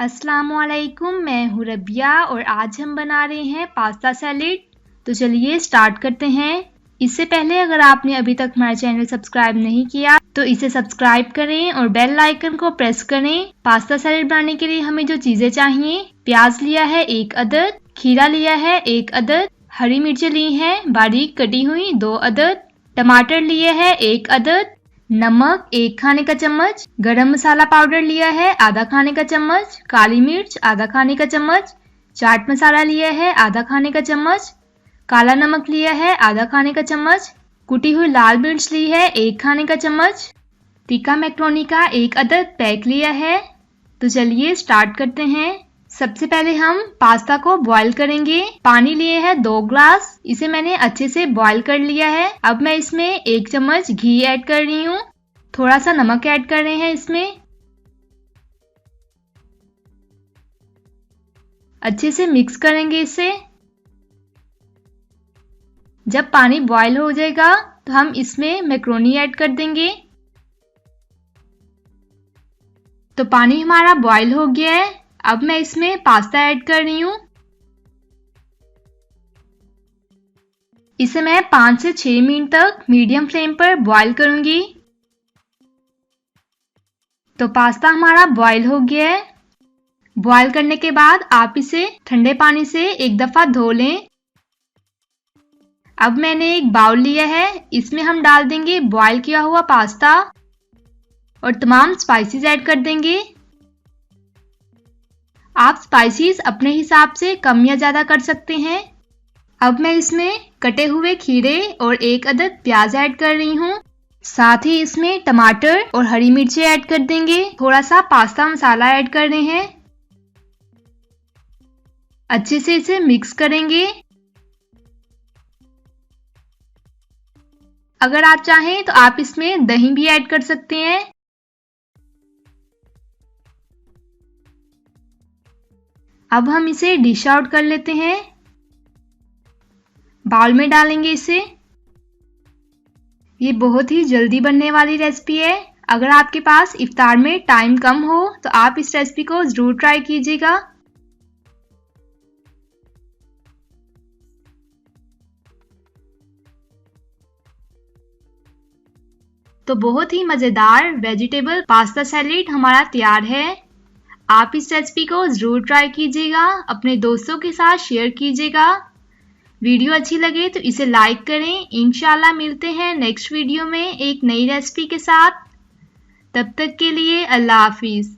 अस्सलामुअलैकुम, मैं हूँ रबिया और आज हम बना रहे हैं पास्ता सैलेड। तो चलिए स्टार्ट करते हैं। इससे पहले अगर आपने अभी तक हमारा चैनल सब्सक्राइब नहीं किया तो इसे सब्सक्राइब करें और बेल आइकन को प्रेस करें। पास्ता सैलेड बनाने के लिए हमें जो चीजें चाहिए, प्याज लिया है 1 अदद, खीरा लिया है 1 अदद, हरी मिर्चें ली हैं बारीक कटी हुई 2 अदद, टमाटर लिए है 1 अदद, नमक 1 खाने का चम्मच, गरम मसाला पाउडर लिया है आधा खाने का चम्मच, काली मिर्च आधा खाने का चम्मच, चाट मसाला लिया है आधा खाने का चम्मच, काला नमक लिया है आधा खाने का चम्मच, कुटी हुई लाल मिर्च ली है 1 खाने का चम्मच, टिक्का मैक्रोनी का 1 अदद पैक लिया है। तो चलिए स्टार्ट करते हैं। सबसे पहले हम पास्ता को बॉईल करेंगे। पानी लिए है 2 ग्लास, इसे मैंने अच्छे से बॉईल कर लिया है। अब मैं इसमें 1 चम्मच घी ऐड कर रही हूँ, थोड़ा सा नमक ऐड कर रहे हैं इसमें। अच्छे से मिक्स करेंगे इसे। जब पानी बॉईल हो जाएगा तो हम इसमें मैक्रोनी ऐड कर देंगे। तो पानी हमारा बॉईल हो गया है। अब मैं इसमें पास्ता ऐड कर रही हूँ। इसे मैं 5 से 6 मिनट तक मीडियम फ्लेम पर बॉईल करूंगी। तो पास्ता हमारा बॉईल हो गया है। बॉईल करने के बाद आप इसे ठंडे पानी से एक दफा धो लें। अब मैंने एक बाउल लिया है, इसमें हम डाल देंगे बॉईल किया हुआ पास्ता और तमाम स्पाइसेस ऐड कर देंगे। आप स्पाइसेस अपने हिसाब से कम या ज्यादा कर सकते हैं। अब मैं इसमें कटे हुए खीरे और 1 अदद प्याज ऐड कर रही हूँ। साथ ही इसमें टमाटर और हरी मिर्चें ऐड कर देंगे। थोड़ा सा पास्ता मसाला ऐड कर रहे हैं। अच्छे से इसे मिक्स करेंगे। अगर आप चाहें तो आप इसमें दही भी ऐड कर सकते हैं। अब हम इसे डिश आउट कर लेते हैं। बाउल में डालेंगे इसे। ये बहुत ही जल्दी बनने वाली रेसिपी है। अगर आपके पास इफ्तार में टाइम कम हो तो आप इस रेसिपी को जरूर ट्राई कीजिएगा। तो बहुत ही मजेदार वेजिटेबल पास्ता सैलेड हमारा तैयार है। आप इस रेसिपी को जरूर ट्राई कीजिएगा, अपने दोस्तों के साथ शेयर कीजिएगा। वीडियो अच्छी लगे तो इसे लाइक करें। इंशाल्लाह मिलते हैं नेक्स्ट वीडियो में एक नई रेसिपी के साथ। तब तक के लिए अल्लाह हाफिज।